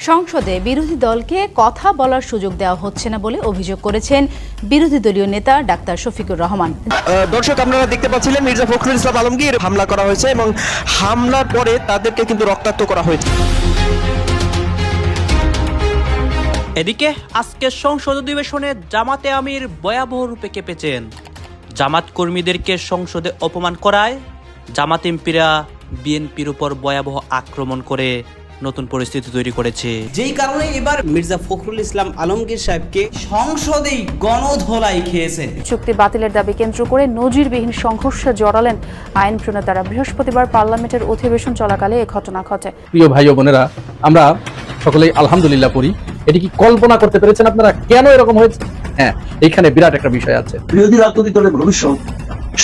সংসদে বিরোধী দলকে কথা বলার সুযোগ দেওয়া হচ্ছে না বলে অভিযোগ করেছেন বিরোধী দলীয় নেতা ডাক্তার শফিকুর রহমান। দর্শক, আপনারা দেখতে পাচ্ছিলেন মির্জা ফখরুল ইসলাম আলমগীর হামলা করা হয়েছে এবং হামলার পরে তাদেরকে কিন্তু রক্তাক্ত করা হয়েছে। এদিকে আজকের সংসদ অধিবেশনে জামাতে আমির ভয়াবহ রূপে কেঁপেছেন। জামাত কর্মীদেরকে সংসদে অপমান করায় জামাত এমপিরা বিএনপির উপর ভয়াবহ আক্রমণ করে নতুন পরিস্থিতি তৈরি করেছে। যেই কারণে এবার মির্জা ফখরুল ইসলাম আলমগীর সাহেবকে সংসদেই গণধোলাই খেয়েছেন। চুক্তি বাতিলের দাবি কেন্দ্র করে নজিরবিহীন সংঘর্ষে জড়ালেন আইন প্রণেতারা। বৃহস্পতিবার পার্লামেন্টের অধিবেশন চলাকালে এ ঘটনা ঘটে। প্রিয় ভাই ও বোনেরা, আমরা সকলেই আলহামদুলিল্লাহ পড়ি। এটি কি কল্পনা করতে পেরেছেন আপনারা কেন এরকম হয়েছে? হ্যাঁ, এইখানে বিরাট একটা বিষয় আছে। বিরোধী রাজনৈতিক দলের ভবিষ্যৎ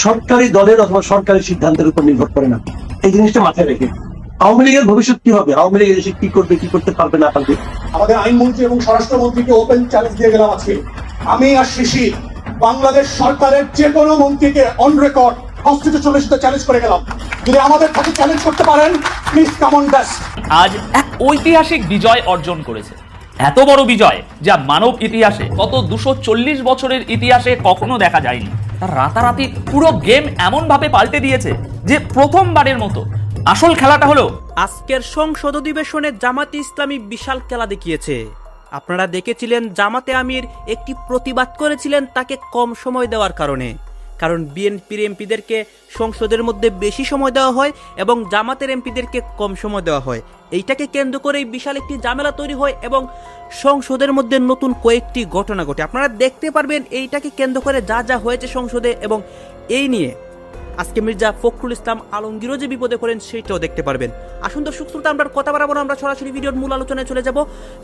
সরকারি দলের অথবা সরকারি সিদ্ধান্তের উপর নির্ভর করে না, এই জিনিসটা মাথায় রেখে। আওয়ামী লীগের ভবিষ্যৎ কি হবে, আওয়ামী লীগ এসে কি করবে, কি করতে পারবে না পারবে। আমাদের আইনমন্ত্রী এবং স্বরাষ্ট্রমন্ত্রীকে ওপেন চ্যালেঞ্জ দিয়ে গেলাম আজকে। আমি আর শিশি বাংলাদেশ সরকারের যে কোনো মন্ত্রীকে অন রেকর্ড কনস্টিটিউশনের সাথে চ্যালেঞ্জ করে গেলাম, যদি আমাদের সাথে চ্যালেঞ্জ করতে পারেন প্লিজ কাম অন দ্যাট। আজ এক ঐতিহাসিক বিজয় অর্জন করেছে। এত বড় বিজয় যা মানব ইতিহাসে গত 240 বছরের ইতিহাসে কখনো দেখা যায়নি। রাতারাতি পুরো গেম এমন ভাবে পাল্টে দিয়েছে যে প্রথমবারের মতো আসল খেলাটা হলো আজকের সংসদ অধিবেশনে জামাতে ইসলামী বিশাল খেলা দেখিয়েছে। আপনারা দেখেছিলেন জামাতে আমির একটি প্রতিবাদ করেছিলেন তাকে কম সময় দেওয়ার কারণে, কারণ বিএনপির এমপিদেরকে সংসদের মধ্যে বেশি সময় দেওয়া হয় এবং জামাতের এমপিদেরকে কম সময় দেওয়া হয়। এইটাকে কেন্দ্র করেই বিশাল একটি ঝামেলা তৈরি হয় এবং সংসদের মধ্যে নতুন কয়েকটি ঘটনা ঘটে। আপনারা দেখতে পারবেন এইটাকে কেন্দ্র করে যা যা হয়েছে সংসদে, এবং এই নিয়ে আজকে মির্জা ফখরুল ইসলাম আলমগীরও যে বিপদে পড়েন সেইটাও দেখতে পারবেন। আসুন দর্শক শ্রোতা, আমরা কথা বাড়াবো না, আমরা সরাসরি ভিডিওর মূল আলোচনায় চলে যাব।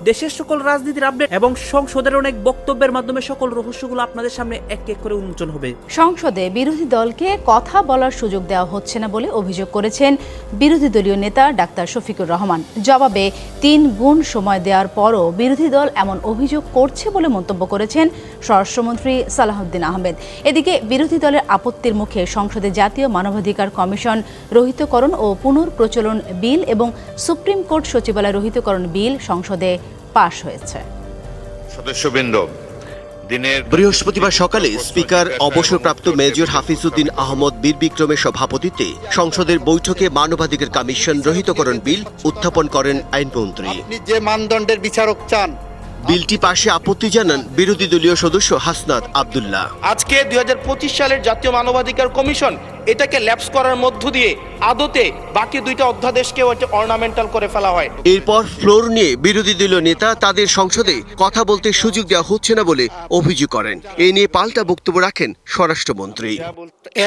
দেশের সকল রাজনীতির আপডেট এবং সংসদের অনেক বক্তব্যের মাধ্যমে সকল রহস্যগুলো আপনাদের সামনে এক এক করে উন্মোচন হবে। সংসদে বিরোধী দলকে কথা বলার সুযোগ দেওয়া হচ্ছে না বলে অভিযোগ করেছেন বিরোধী দলীয় নেতা ডাক্তার শফিকুর রহমান। জবাবে 3 গুণ সময় দেওয়ার পরও বিরোধী দল এমন অভিযোগ করছে বলে মন্তব্য করেছেন স্বরাষ্ট্রমন্ত্রী সালাহউদ্দিন আহমেদ। এদিকে বিরোধী দলের আপত্তির মুখে সংসদে জাতীয় মানবাধিকার কমিশন রহিতকরণ ও পুনর্প্রচলন বিল এবং সুপ্রিম কোর্ট সচিবালয় রহিতকরণ বিল সংসদে পাশ হয়েছে। সদস্যবৃন্দ, বৃহস্পতিবার সকালে স্পিকার অবসরপ্রাপ্ত মেজর হাফিজউদ্দিন আহমদ বীর বিক্রমের সভাপতিত্বে সংসদের বৈঠকে মানবাধিকার কমিশন রহিতকরণ বিল উত্থাপন করেন আইনমন্ত্রী। আপনি যে মানদণ্ডের বিচারক চান, বিলটি পাশে আপত্তি জানান বিরোধী দলীয় সদস্য হাসনাত আব্দুল্লাহ। আজকে 2025 সালের জাতীয় মানবাধিকার কমিশন এটাকে ল্যাপস করার মধ্য দিয়ে আদতে বাকি 2টা অধ্যাদেশকে অর্নামেন্টাল করে ফেলা হয়। এরপর ফ্লোর নিয়ে বিরোধী দলীয় নেতা তাদের সংসদে কথা বলতে সুযোগ দেওয়া হচ্ছে না বলে অভিযোগ করেন। এ নিয়ে পাল্টা বক্তব্য রাখেন স্বরাষ্ট্রমন্ত্রী।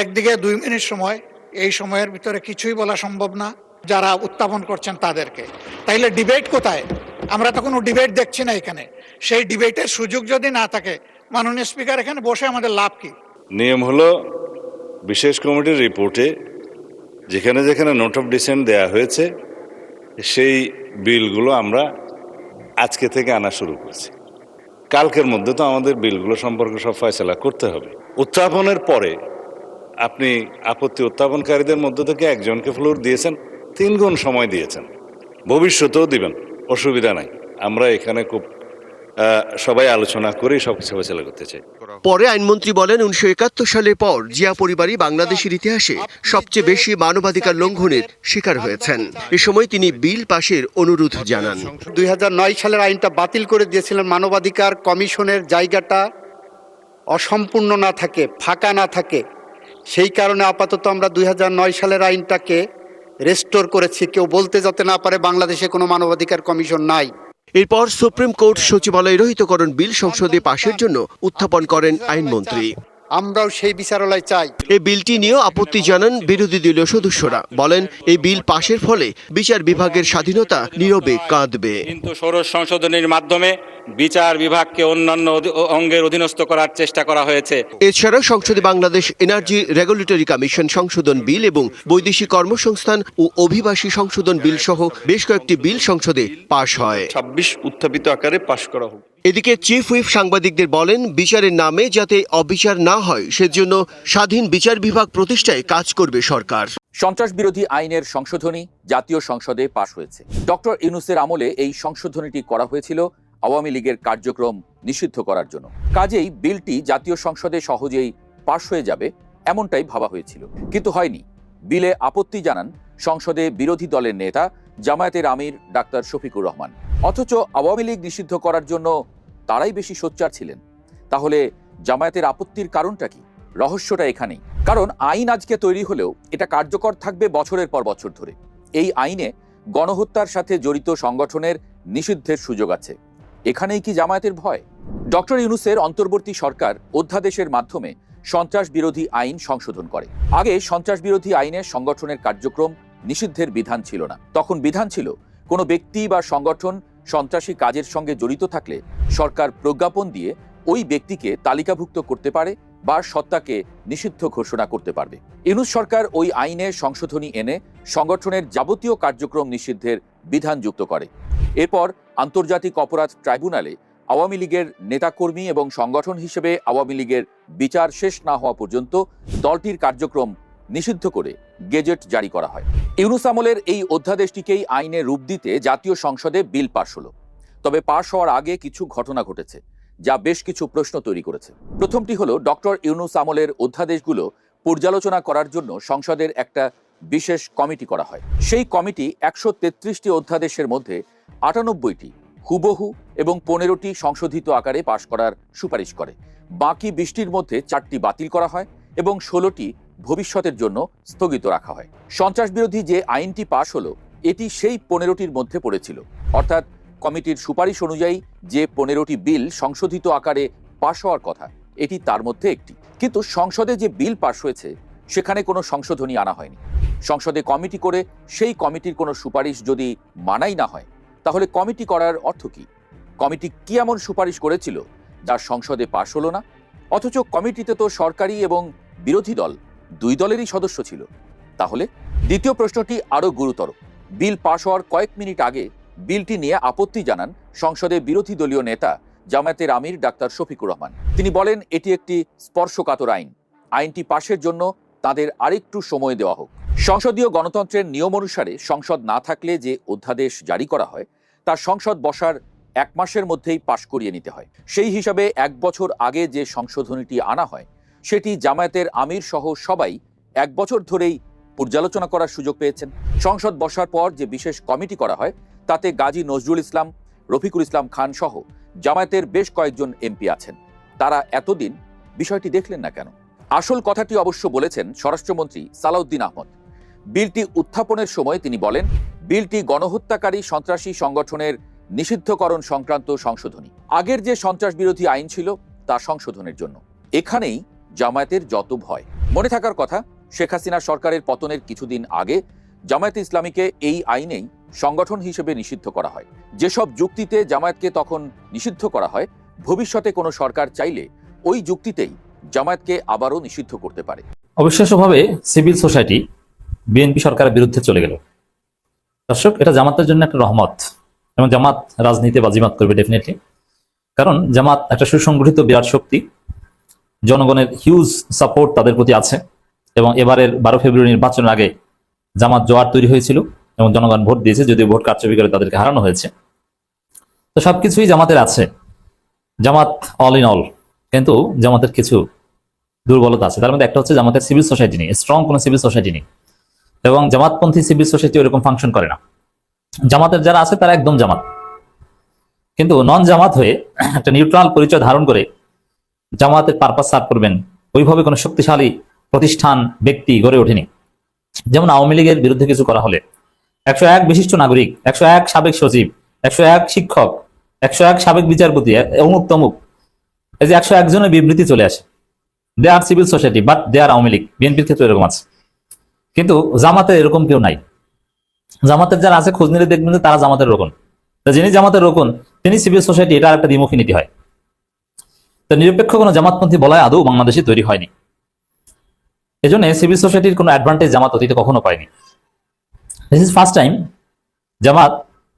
একদিকে 2 মিনিট সময়, এই সময়ের ভিতরে কিছুই বলা সম্ভব না যারা উত্থাপন করছেন তাদেরকে। তাইলে ডিবেট কোথায়? আমরা তো কোনো ডিবেট দেখছি না এখানে। সেই ডিবেটের সুযোগ যদি না থাকে, মাননীয় স্পিকার এখানে বসে আমাদের লাভ কি? নিয়ম হলো বিশেষ কমিটির রিপোর্টে যেখানে যেখানে নোট অফ ডিসেন্ট দেয়া হয়েছে সেই বিলগুলো আমরা আজকে থেকে আনা শুরু করছি। কালকের মধ্যে তো আমাদের বিলগুলো সম্পর্কে সব ফয়সালা করতে হবে। উত্থাপনের পরে আপনি আপত্তি উত্থাপনকারীদের মধ্য থেকে একজনকে ফ্লোর দিয়েছেন, 3 গুণ সময় দিয়েছেন, ভবিষ্যতেও দিবেন, অসুবিধা নাই। আমরা এখানে খুব সবাই আলোচনা করেই সবকিছু ফয়সালা করতে চাই। পরে আইনমন্ত্রী বলেন 1971 সালের পর জিয়া পরিবারই বাংলাদেশের ইতিহাসে সবচেয়ে বেশি মানবাধিকার লঙ্ঘনের শিকার হয়েছেন। এ সময় তিনি বিল পাশের অনুরোধ জানান। 2009 সালের আইনটা বাতিল করে দিয়েছিলেন। মানবাধিকার কমিশনের জায়গাটা অসম্পূর্ণ না থাকে, ফাঁকা না থাকে, সেই কারণে আপাতত আমরা 2009 সালের আইনটাকে রেস্টোর করেছি। কেউ বলতে যাতে না পারে বাংলাদেশে কোনো মানবাধিকার কমিশন নাই। এরপর সুপ্রিম কোর্ট সচিবালয় রহিতকরণ বিল সংসদে পাশের জন্য উত্থাপন করেন আইনমন্ত্রী। আমরাও সেই বিচারালয় চাই। এই বিলটি নিয়েও আপত্তি জানান বিরোধী দলীয় সদস্যরা। বলেন এই বিল পাশের ফলে বিচার বিভাগের স্বাধীনতা নীরবে কাঁদবে। কিন্তু ষোড়শ সংশোধনীর মাধ্যমে বিচার বিভাগকে অন্যান্য অঙ্গের অধীনস্থ করার চেষ্টা করা হয়েছে। এছাড়া সংসদে বাংলাদেশ এনার্জি রেগুলেটরি কমিশন সংশোধন বিল এবং বৈদেশিক কর্মসংস্থান ও অভিবাসী সংশোধন বিল সহ বেশ কয়েকটি বিল সংসদে পাশ হয়। 26 উত্থাপিত আকারে পাশ করা হোক। এদিকে চিফ হুইপ সাংবাদিকদের বলেন, বিচারের নামে যাতে অবিচার না হয় সেজন্য স্বাধীন বিচার বিভাগ প্রতিষ্ঠায় কাজ করবে সরকার। সন্ত্রাস বিরোধী আইনের সংশোধনী জাতীয় সংসদে পাশ হয়েছে। ডক্টর ইউনূসের আমলে এই সংশোধনীটি করা হয়েছিল আওয়ামী লীগের কার্যক্রম নিষিদ্ধ করার জন্য। কাজেই বিলটি জাতীয় সংসদে সহজেই পাশ হয়ে যাবে এমনটাই ভাবা হয়েছিল, কিন্তু হয়নি। বিলে আপত্তি জানান সংসদে বিরোধী দলের নেতা জামায়াতের আমির ডাক্তার শফিকুর রহমান। অথচ আওয়ামী লীগ নিষিদ্ধ করার জন্য তারাই বেশি সোচ্চার ছিলেন। তাহলে জামায়াতের আপত্তির কারণটা কি? রহস্যটা এখানেই। কারণ আইন আজকে তৈরি হলেও এটা কার্যকর থাকবে বছরের পর বছর ধরে। এই আইনে গণহত্যার সাথে জড়িত সংগঠনের নিষিদ্ধের সুযোগ আছে। এখানেই কি জামায়াতের ভয়? ডক্টর ইউনূসের অন্তর্বর্তী সরকার অধ্যাদেশের মাধ্যমে সন্ত্রাস বিরোধী আইন সংশোধন করে। আগে সন্ত্রাস বিরোধী আইনে সংগঠনের কার্যক্রম নিষিদ্ধের বিধান ছিল না। তখন বিধান ছিল কোনো ব্যক্তি বা সংগঠন সন্ত্রাসী কাজের সঙ্গে জড়িত থাকলে সরকার প্রজ্ঞাপন দিয়ে ওই ব্যক্তিকে তালিকাভুক্ত করতে পারে বা সত্তাকে নিষিদ্ধ ঘোষণা করতে পারবে। ইউনূস সরকার ওই আইনে সংশোধনী এনে সংগঠনের যাবতীয় কার্যক্রম নিষিদ্ধের বিধান যুক্ত করে। এরপর আন্তর্জাতিক অপরাধ ট্রাইব্যুনালে আওয়ামী লীগের নেতাকর্মী এবং সংগঠন হিসেবে আওয়ামী লীগের বিচার শেষ না হওয়া পর্যন্ত দলটির কার্যক্রম নিষিদ্ধ করে গেজেট জারি করা হয়। ইউনূস আমলের এই অধ্যাদেশটিকেই আইনে রূপ দিতে জাতীয় সংসদে বিল পাশ হলো। তবে পাশ হওয়ার আগে কিছু ঘটনা ঘটেছে যা বেশ কিছু প্রশ্ন তৈরি করেছে। প্রথমটি হলো, ডক্টর ইউনূস আমলের অধ্যাদেশগুলো পর্যালোচনা করার জন্য সংসদের একটা বিশেষ কমিটি করা হয়। সেই কমিটি 133টি অধ্যাদেশের মধ্যে 98টি হুবহু এবং 15টি সংশোধিত আকারে পাশ করার সুপারিশ করে। বাকি 20টির মধ্যে 4টি বাতিল করা হয় এবং 16টি ভবিষ্যতের জন্য স্থগিত রাখা হয়। সন্ত্রাস বিরোধী যে আইনটি পাশ হলো এটি সেই 15টির মধ্যে পড়েছিল। অর্থাৎ কমিটির সুপারিশ অনুযায়ী যে 15টি বিল সংশোধিত আকারে পাশ হওয়ার কথা এটি তার মধ্যে একটি। কিন্তু সংসদে যে বিল পাশ হয়েছে সেখানে কোনো সংশোধনী আনা হয়নি। সংসদে কমিটি করে সেই কমিটির কোনো সুপারিশ যদি মানাই না হয় তাহলে কমিটি করার অর্থ কি? কমিটি কি এমন সুপারিশ করেছিল যা সংসদে পাশ হলো না? অথচ কমিটিতে তো সরকারি এবং বিরোধী দল দুই দলেরই সদস্য ছিল। তাহলে দ্বিতীয় প্রশ্নটি আরও গুরুতর। বিল পাশ হওয়ার কয়েক মিনিট আগে বিলটি নিয়ে আপত্তি জানান সংসদে বিরোধী দলীয় নেতা জামায়াতের আমির ডাক্তার শফিকুর রহমান। তিনি বলেন, এটি একটি স্পর্শকাতর আইন। আইনটি পাশের জন্য তাদের আরেকটু সময় দেওয়া হোক। সংসদীয় গণতন্ত্রের নিয়ম অনুসারে সংসদ না থাকলে যে অধ্যাদেশ জারি করা হয় তা সংসদ বসার 1 মাসের মধ্যেই পাশ করিয়ে নিতে হয়। সেই হিসাবে 1 বছর আগে যে সংশোধনীটি আনা হয় সেটি জামায়াতের আমির সহ সবাই 1 বছর ধরেই পর্যালোচনা করার সুযোগ পেয়েছেন। সংসদ বসার পর যে বিশেষ কমিটি করা হয় তাতে গাজী নজরুল ইসলাম, রফিকুল ইসলাম খান সহ জামায়াতের বেশ কয়েকজন এমপি আছেন। তারা এতদিন বিষয়টি দেখলেন না কেন? আসল কথাটি অবশ্য বলেছেন স্বরাষ্ট্রমন্ত্রী সালাউদ্দিন আহমদ। বিলটি উত্থাপনের সময় তিনি বলেন, বিলটি গণহত্যাকারী সন্ত্রাসী সংগঠনের নিষিদ্ধকরণ সংক্রান্ত সংশোধনী। আগের যে সন্ত্রাস বিরোধী আইন ছিল তা সংশোধনের জন্য। এখানেই জামায়াতের যত ভয়। মনে থাকার কথা, শেখ হাসিনা সরকারের পতনের কিছুদিন আগে জামায়াতে ইসলামীকে এই আইনেই সংগঠন হিসেবে নিষিদ্ধ করা হয়। যেসব যুক্তিতে জামায়াতকে তখন নিষিদ্ধ করা হয়, ভবিষ্যতে কোনো সরকার চাইলে ওই যুক্তিতেই জামায়াতকে আবারও নিষিদ্ধ করতে পারে। অবিশ্বাস্যভাবে সিভিল সোসাইটি বিএনপি সরকারের বিরুদ্ধে চলে গেল। দর্শক, এটা জামাতের জন্য একটা রহমত এবং জামাত রাজনীতি বাজিমাত করবে ডেফিনেটলি। কারণ জামাত একটা সুসংগঠিত বিরাট শক্তি, জনগণের হিউজ সাপোর্ট তাদের প্রতি আছে এবং এবারের 12 ফেব্রুয়ারি নির্বাচনের আগে জামাত জোয়ার তৈরি হয়েছিল এবং জনগণ ভোট দিয়েছে, যদিও ভোট কারচুপি করে তাদেরকে হারানো হয়েছে। তো সবকিছুই জামাতের আছে, জামাত অল ইন অল। কিন্তু জামাতের কিছু দুর্বলতা আছে। তার মধ্যে একটা হচ্ছে জামাতের সিভিল সোসাইটি নেই, স্ট্রং কোনো সিভিল সোসাইটি নেই এবং জামাতপন্থী সিভিল সোসাইটি ওরকম ফাংশন করে না। জামাতের যারা আছে তারা একদম জামাত, কিন্তু নন জামাত হয়ে একটা নিউট্রাল পরিচয় ধারণ করে জামাতের পারপাস সার্ভ করবেন ওইভাবে কোনো শক্তিশালী প্রতিষ্ঠান ব্যক্তি গড়ে ওঠেনি। যেমন আওয়ামী লীগের বিরুদ্ধে কিছু করা হলে 101 বিশিষ্ট নাগরিক, 101 সাবেক সচিব, 101 শিক্ষক, 101 সাবেক বিচারপতি, অমুক তমুক, এই যে 101 জনের বিবৃতি চলে আসে। দে আর সিভিল সোসাইটি বাট দে আর আওয়ামী লীগ। বিএনপির ক্ষেত্রে এরকম আছে, কিন্তু জামাতের এরকম কেউ নাই। জামাতের যারা আছে খোঁজ নিলে দেখবেন যে তারা জামাতের রোকন। যিনি জামাতের রোকন তিনি সিভিল সোসাইটি, এটা একটা দ্বিমুখী নীতি হয়। তো নিরপেক্ষ কোনো জামাতপন্থী বলায় আদৌ বাংলাদেশে তৈরি হয়নি। এজন্য সিভিল সোসাইটির কোনো অ্যাডভান্টেজ জামাত অতীতে কখনো পায়নি। দিস ইজ ফার্স্ট টাইম জামাত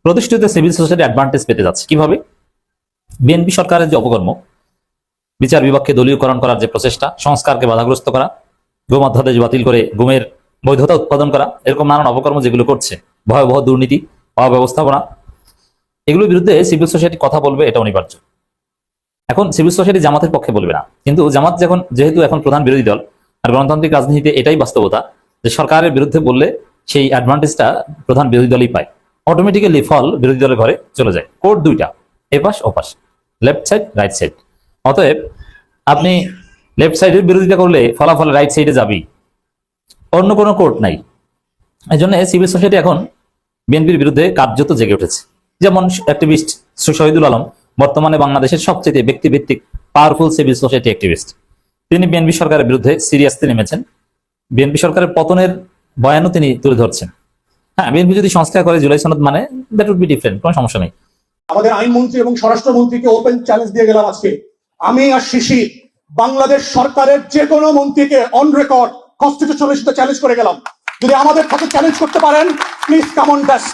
প্রতিষ্ঠিত সিভিল সোসাইটি অ্যাডভান্টেজ পেতে যাচ্ছে। কিভাবে? বিএনপি সরকারের যে অপকর্ম, বিচার বিভাগকে দলীয়করণ করার যে প্রচেষ্টা, সংস্কারকে বাধাগ্রস্ত করা, গুম অধ্যাদেশ বাতিল করে গুমের বৈধতা উৎপাদন করা, এরকম নানান অপকর্ম যেগুলো করছে, ভয়াবহ দুর্নীতি, অব্যবস্থাপনা, এগুলোর বিরুদ্ধে সিভিল সোসাইটি কথা বলবে, এটা অনিবার্য। এখন সিভিল সোসাইটি জামাতের পক্ষে বলবে না, কিন্তু জামাত যেহেতু এখন প্রধান বিরোধী দল, আর গণতান্ত্রিক রাজনীতিতে এটাই বাস্তবতা যে সরকারের বিরুদ্ধে বললে সেই অ্যাডভান্টেজটা প্রধান বিরোধী দলই পায়। অটোমেটিক্যালি ফল বিরোধী দলের ঘরে চলে যায়। কোর্ট দুইটা, এপাশ ওপাশ, লেফট সাইড রাইট সাইড। অতএব আপনি লেফট সাইডের বিরোধিতা করলে ফলাফল রাইট সাইডে যাবেই, অন্য কোনো কোর্ট নাই। এই জন্য সিভিল সোসাইটি এখন বিএনপির বিরুদ্ধে কার্যত জেগে উঠেছে। যেমন অ্যাক্টিভিস্ট শহীদুল আলম বর্তমানে বাংলাদেশের সবচেয়ে ব্যক্তিভিত্তিক পাওয়ারফুল সিভিল সোসাইটি অ্যাক্টিভিস্ট। তিনি বিএনপি সরকারের বিরুদ্ধে সিরিয়াসলি নেমেছেন। বিএনপি সরকারের পতনের বয়ানও তিনি তুলে ধরছেন। হ্যাঁ, বিএনপি যদি সংস্কার করে জুলাই সনদ মানে, দ্যাট উড বি ডিফারেন্ট, কোনো সমস্যা নেই। আমাদের আইনমন্ত্রী এবং স্বরাষ্ট্রমন্ত্রীকে ওপেন চ্যালেঞ্জ দিয়ে গেলাম আজকে, আমি আর শিশির বাংলাদেশ সরকারের যে কোনো মন্ত্রীকে অন রেকর্ড কনস্টিটিউশনাল ইস্যুতে চ্যালেঞ্জ করে গেলাম, যদি আমাদের সাথে চ্যালেঞ্জ করতে পারেন প্লিজ কাম অন ডেস্ক।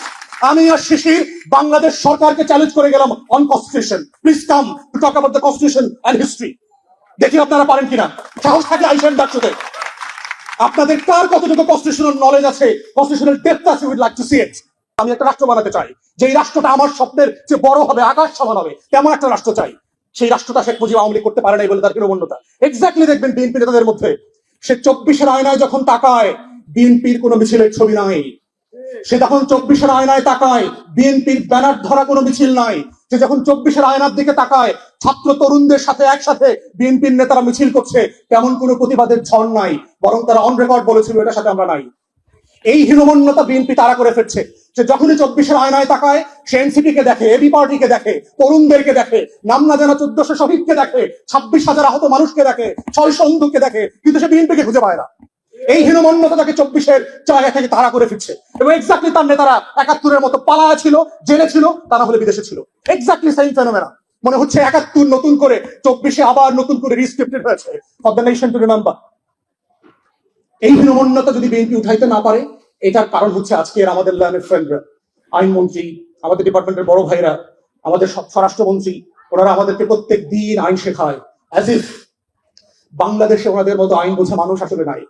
আমি আর শিশির বাংলাদেশ সরকারকে চ্যালেঞ্জ করে গেলাম on constitution, please come to talk about the constitution and history. দেখি আপনারা পারেন কিনা, সাহস থাকলে আইসেন ডাকতে। আপনাদের কার কতটুকু কনস্টিটিউশনাল নলেজ আছে, কনস্টিটিউশনাল ডেপথ আছে, উইড লাইক টু সি ইট। আমি একটা রাষ্ট্র বানাতে চাই, যেই রাষ্ট্রটা আমার স্বপ্নের যে বড় হবে, আকাশ সমান হবে, তেমন একটা রাষ্ট্র চাই। সেই রাষ্ট্রটা শেখ মুজিব আওয়ামী লীগ করতে পারে নাই বলে তার হীনমন্যতা। এক্স্যাক্টলি দেখবেন বিএনপি নেতাদের মধ্যে, সে 24-এর আয়নায় যখন তাকায় বিএনপির কোনো মিছিলের ছবি নাই। সে যখন 24-এর আয়নায় তাকায় বিএনপির ব্যানার ধরা কোনো মিছিল নাই। সে যখন 24-এর আয়নার দিকে তাকায় ছাত্র তরুণদের সাথে একসাথে বিএনপির নেতারা মিছিল করছে, তেমন কোনো প্রতিবাদের ঝড় নাই, বরং তারা অন রেকর্ড বলেছিল এটার সাথে আমরা নাই। এই হীনমন্যতা বিএনপি তারা করে ফেলছে। যে যখনই 24-এর আয়নায় তাকায় সে এনসিপি কে দেখে, এবি পার্টিকে দেখে, তরুণদেরকে দেখে, নাম না জানা 1400 শহীদকে দেখে, 26,000 আহত মানুষকে দেখে, 600 অন্ধকে দেখে, কিন্তু সে বিএনপি কে খুঁজে পায় না। এই হীনমন্যতা তাকে 24-এর জায়গা থেকে তাড়া করে ফিরছে। এবং এক্স্যাক্টলি তার নেতারা 71-এর মতো পালায়া ছিল, জেলে ছিল, তা না হলে বিদেশে ছিল। Exactly same phenomena. মনে হচ্ছে 71 নতুন করে 24-এ আবার নতুন করে রিস্ক্রিপ্টেড হয়েছে for the nation to remember. এই হীনমন্যতা যদি বিএনপি উঠাইতে না পারে, এটার কারণ হচ্ছে আজকের আমাদের লাইনের ফ্রেন্ডরা, আইনমন্ত্রী, আমাদের ডিপার্টমেন্টের বড় ভাইরা, আমাদের স্বরাষ্ট্রমন্ত্রী, ওনারা আমাদেরকে প্রত্যেক দিন আইন শেখায়, অ্যাজ ইফ বাংলাদেশে ওনাদের মতো আইন বোঝা মানুষ আসলে নাই।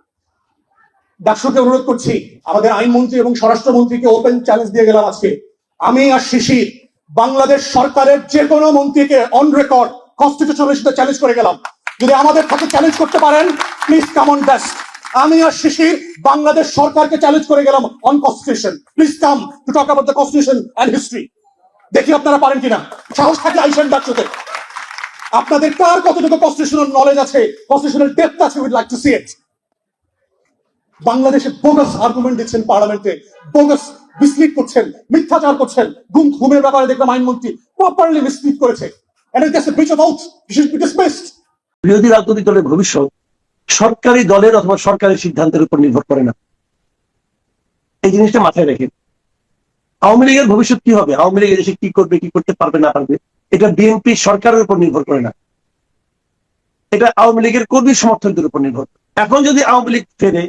ডাকসুকে অনুরোধ করছি, আমাদের আইনমন্ত্রী এবং স্বরাষ্ট্রমন্ত্রীকে ওপেন চ্যালেঞ্জ দিয়ে গেলাম আজকে, আমি আর শিশির বাংলাদেশ সরকারের যে কোনো মন্ত্রীকে অন রেকর্ড কনস্টিটিউশনাল ইস্যুতে চ্যালেঞ্জ করে গেলাম, যদি আমাদের সাথে চ্যালেঞ্জ করতে পারেন প্লিজ কাম অন ডেস্ক। আমি আর শিশির বাংলাদেশ সরকারকে চ্যালেঞ্জ করে গেলাম on constitution, please come to talk about the constitution and history. দেখি আপনারা পারেন কিনা, সাহস থাকলে আইসেন ডাকতে। আপনাদের কার কতটুকু কনস্টিটিউশনাল নলেজ আছে, কনস্টিটিউশনাল ডেপথ আছে, উইড লাইক টু সি ইট। বাংলাদেশে বোগাস আর্গুমেন্ট দিচ্ছেন পার্লামেন্টে, বোগাস মিসলিড করছেন, মিথ্যাচার করছেন। ঘুমের ব্যাপারে দেখলাম আইনমন্ত্রী প্রপারলি মিসলিড করেছে। And it is a breach of oath, it should be dismissed. বিরোধী রাজনৈতিক দলের ভবিষ্যৎ সরকারি দলের অথবা সরকারের সিদ্ধান্তের উপর নির্ভর করে না, এই জিনিসটা মাথায় রেখে। আওয়ামী লীগের ভবিষ্যৎ কি হবে, আওয়ামী লীগ এসে কি করবে, কি করতে পারবে না পারবে, এটা বিএনপি সরকারের উপর নির্ভর করে না, এটা আওয়ামী লীগের কর্মী সমর্থকদের উপর নির্ভর। এখন যদি আওয়ামী লীগ ফেরে,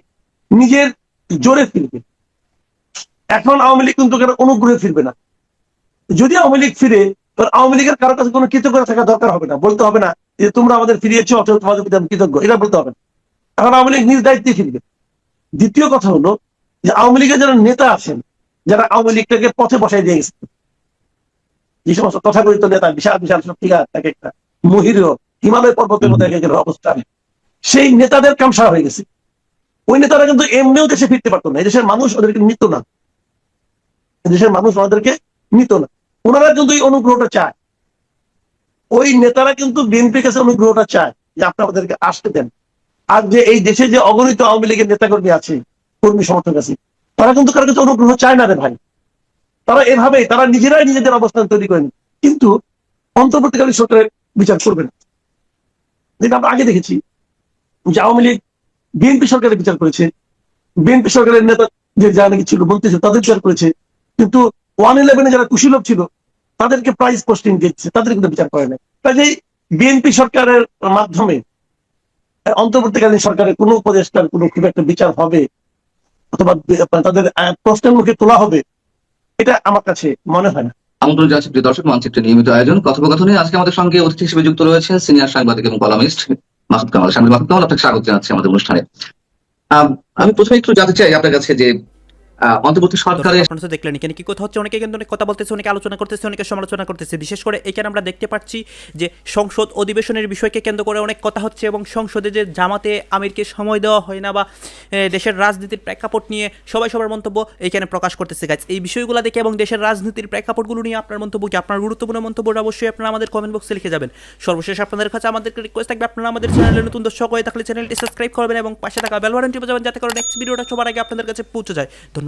নিজের জোরে ফিরবে। এখন আওয়ামী লীগ কিন্তু অনুগ্রহে ফিরবে না। যদি আওয়ামী লীগ ফিরে, আওয়ামী লীগের কারো কাছে কোনো কৃতজ্ঞতা থাকা দরকার হবে না, বলতে হবে না যে তোমরা আমাদের ফিরিয়েছো, অথবা তোমাদের প্রতি আমি কৃতজ্ঞ, এটা বলতে হবে না। এখন আওয়ামী লীগ নিজ দায়িত্বে ফিরবে। দ্বিতীয় কথা হলো যে আওয়ামী লীগের যারা নেতা আছেন, যারা আওয়ামী লীগটাকে পথে বসাই দিয়ে গেছে, যে সমস্ত তথাকথিত নেতা, বিশাল বিশাল শক্তিকার, এক একটা মহির হিমালয় পর্বতের মতো এক এক অবস্থানে, সেই নেতাদের কামসা হয়ে গেছে। ওই নেতারা কিন্তু এমনিও দেশে ফিরতে পারতো না, এই দেশের মানুষ ওদেরকে নিত না, দেশের মানুষ ওনাদেরকে নিত না। ওনারা কিন্তু এই অনুগ্রহটা চায়, ওই নেতারা কিন্তু বিএনপির কাছে অনুগ্রহটা চায় যে আপনি আমাদেরকে আসতে দেন। আর যে এই দেশে যে অগণিত আওয়ামী লীগের নেতাকর্মী আছে, কর্মী সমর্থক আছে, তারা কিন্তু কারো কাছে অনুগ্রহ চায় না রে ভাই। তারা এভাবে তারা নিজেরাই নিজেদের অবস্থান তৈরি করেন, কিন্তু অন্তর্বর্তীকালীন সরকারের বিচার করবে না। যেটা আমরা আগে দেখেছি যে আওয়ামী লীগ বিএনপি সরকারের বিচার করেছে, বিএনপি সরকারের নেতা যে যারা নাকি ছিল মন্ত্রী ছিল তাদের বিচার করেছে, কিন্তু 111 যারা কুশীলভ ছিল তাদেরকে প্রাইজ পোস্টিং দিচ্ছে, তাদের কিন্তু বিচার করে না। কাজেই বিএনপি সরকারের মাধ্যমে অন্তর্বর্তীকালীন সরকারের কোনো উপদেষ্টার কোনো খুব একটা বিচার হবে অথবা তাদের প্রশ্নের মুখে তোলা হবে, এটা আমার কাছে মনে হয় না। আমন্ত্রণ জানাচ্ছি প্রিয় দর্শক, মানচিত্রের নিয়মিত আয়োজন কথোপকথনে আজকে আমাদের সঙ্গে অতিথি হিসেবে যুক্ত রয়েছেন সিনিয়র সাংবাদিক এবং কলামিস্ট মাসুদ কামাল। সাংবাদিক মাসুদ কামাল, আপনাকে স্বাগত জানাচ্ছি আমাদের অনুষ্ঠানে। আমি প্রথমে একটু জানতে চাই আপনার কাছে যে অন্তর্বর্তী সরকারের আপনারা তো দেখলেন এখানে কি কথা হচ্ছে, অনেকে কিন্তু অনেক কথা বলতেছে, অনেকে আলোচনা করতেছে, অনেকে সমালোচনা করতেছে। বিশেষ করে এখানে আমরা দেখতে পাচ্ছি যে সংসদ অধিবেশনের বিষয়কে কেন্দ্র করে অনেক কথা হচ্ছে এবং সংসদে যে জামাতে আমিরকে সময় দেওয়া হয় না বা দেশের রাজনীতির প্রেক্ষাপট নিয়ে সবাই সবার মন্তব্য এখানে প্রকাশ করতেছে। গাইজ, এই বিষয়গুলো দেখে এবং দেশের রাজনীতির প্রেক্ষাপটগুলো নিয়ে আপনার মন্তব্য কি? আপনার গুরুত্বপূর্ণ মন্তব্যটা অবশ্যই আপনারা আমাদের কমেন্ট বক্সে লিখে যাবেন। সর্বশেষ আপনাদের কাছে আমাদের রিকোয়েস্ট থাকবে, আপনারা আমাদের চ্যানেলে নতুন দর্শক হয়ে থাকলে চ্যানেলটি সাবস্ক্রাইব করবেন এবং পাশে থাকা বেল বাটনটি বাজাবেন যাতে করে নেক্সট ভিডিওটা সবার আগে আপনাদের কাছে পৌঁছে যায়। ধন্যবাদ।